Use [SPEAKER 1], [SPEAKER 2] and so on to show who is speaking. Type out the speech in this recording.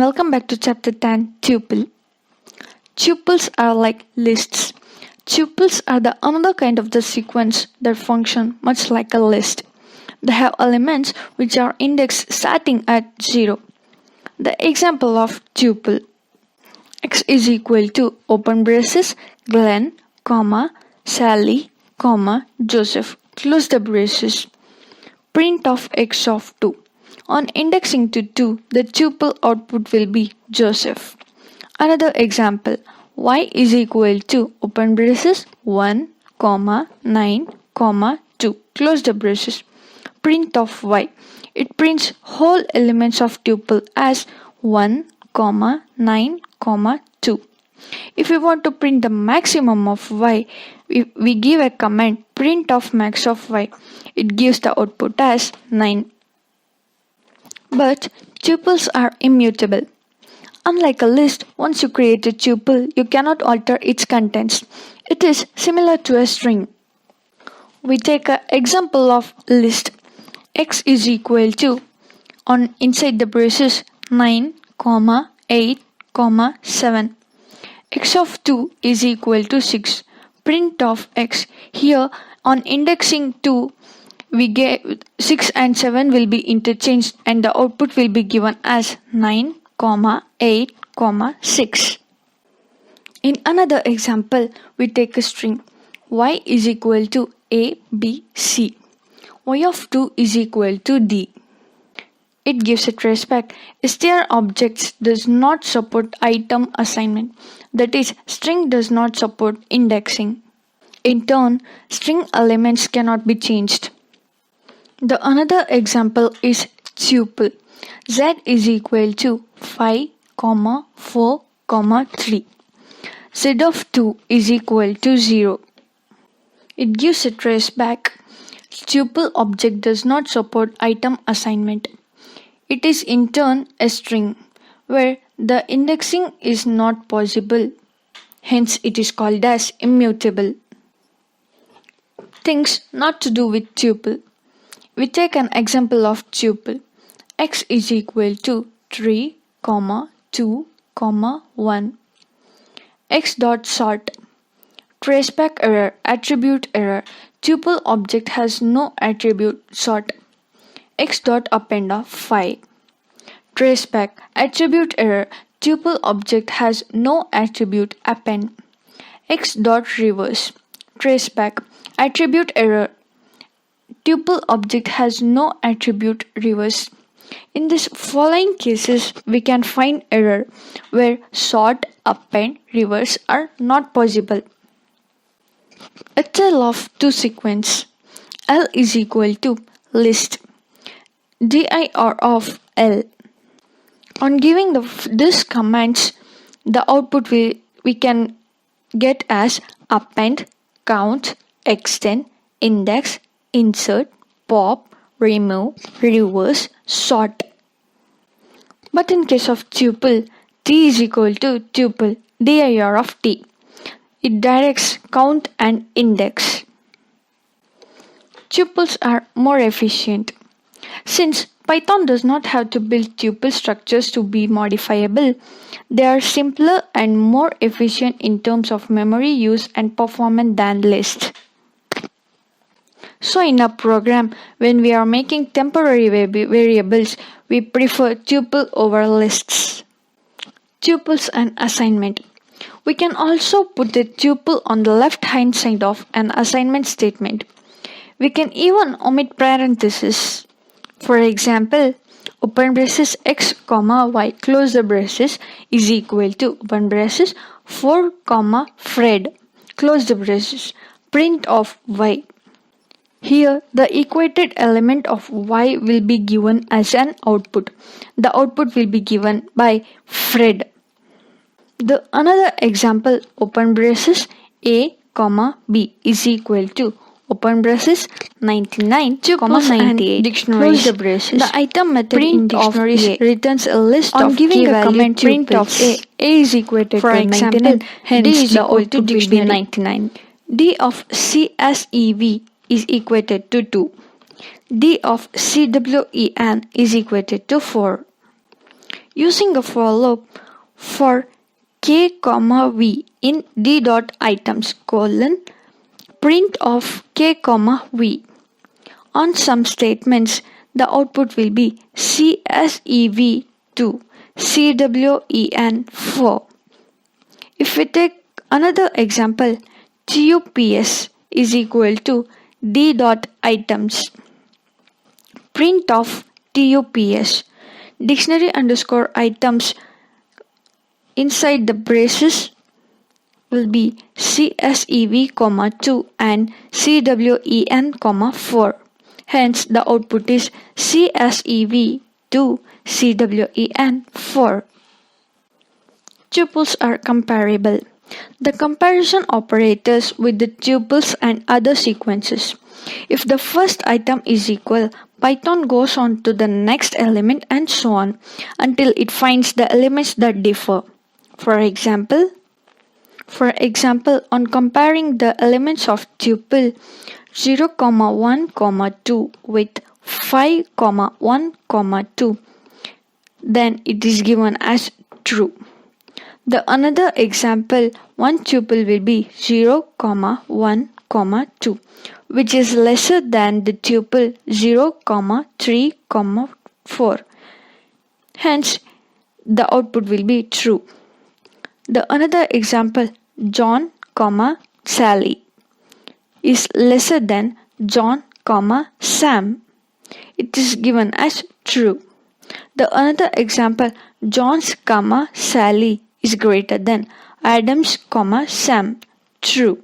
[SPEAKER 1] welcome back to chapter 10 Tuple. Tuples are like lists. Tuples are the another kind of the sequence that function much like a list. They have elements which are indexed starting at 0. The example of tuple: x is equal to open braces Glenn, Sally, Joseph, close the braces. Print of x of 2. On indexing to 2, the tuple output will be Joseph. Another example: y is equal to open braces 1, 9, 2, close the braces. Print of y. It prints whole elements of tuple as 1, 9, 2. If we want to print the maximum of y, we give a command print of max of y. It gives the output as 9. But tuples are immutable. Unlike a list, once you create a tuple, you cannot alter its contents. It is similar to a string. We take an example of list. X is equal to, on inside the braces 9, 8, 7. X of 2 is equal to 6. Print of x. Here on indexing 2, we get 6 and 7 will be interchanged and the output will be given as 9, 8, 6. In another example, we take a string. Y is equal to A, B, C. Y of 2 is equal to D. It gives a traceback. str objects does not support item assignment. That is, string does not support indexing. In turn, string elements cannot be changed. The another example is tuple. Z is equal to 5, 4, 3. Z of 2 is equal to 0. It gives a traceback. Tuple object does not support item assignment. It is in turn a string, where the indexing is not possible. Hence, it is called as immutable. Things not to do with tuple. We take an example of tuple. X is equal to 3, 2, 1. X dot sort. Traceback error, attribute error. Tuple object has no attribute sort. X dot append of 5. Traceback, attribute error. Tuple object has no attribute append. X dot reverse. Traceback, attribute error. Tuple object has no attribute reverse. In these following cases, we can find error where sort, append, reverse are not possible. A tale of two sequence. L is equal to list dir of L. On giving this commands, the output we can get as append, count, extend, index, insert, pop, remove, reverse, sort. But in case of tuple, T is equal to tuple dir of T. It directs count and index. Tuples are more efficient. Since Python does not have to build tuple structures to be modifiable, they are simpler and more efficient in terms of memory use and performance than lists. So in a program, when we are making temporary variables, we prefer tuple over lists. Tuples and assignment. We can also put the tuple on the left hand side of an assignment statement. We can even omit parentheses. For example, open braces x, y, close the braces is equal to open braces 4, Fred, close the braces. Print of y. Here, the equated element of y will be given as an output. The output will be given by Fred. The another example, open braces a, b is equal to open braces 99, and dictionaries. Close the braces. The item method
[SPEAKER 2] Print
[SPEAKER 1] in dictionaries
[SPEAKER 2] of
[SPEAKER 1] returns a list
[SPEAKER 2] On
[SPEAKER 1] of
[SPEAKER 2] giving
[SPEAKER 1] key
[SPEAKER 2] a
[SPEAKER 1] value
[SPEAKER 2] comment
[SPEAKER 1] print
[SPEAKER 2] tuples.
[SPEAKER 1] of a is equated
[SPEAKER 2] For
[SPEAKER 1] to
[SPEAKER 2] example,
[SPEAKER 1] 99. Hence,
[SPEAKER 2] D is
[SPEAKER 1] the
[SPEAKER 2] equal to
[SPEAKER 1] output will be
[SPEAKER 2] dictionary.
[SPEAKER 1] 99. D of CSEV is equated to 2. D of CWEN is equated to 4. Using a for loop for k comma v in d dot items colon print of k comma v. On some statements, the output will be CSEV to CWEN 4. If we take another example, TUPS is equal to d dot items print of TUPS dictionary underscore items inside the braces will be CSEV, 2 and CWEN, 4. Hence, the output is CSEV 2 CWEN 4. Tuples are comparable. The comparison operators with the tuples and other sequences. If the first item is equal, Python goes on to the next element and so on until it finds the elements that differ. For example, on comparing the elements of tuple 0, 1, 2 with 5, 1, 2, then it is given as true. The another example, one tuple will be 0, 1, 2, which is lesser than the tuple 0, 3, 4. Hence, the output will be true. The another example, John, Sally is lesser than John, Sam. It is given as true. The another example, John's, Sally is greater than Adam's, Sam. True.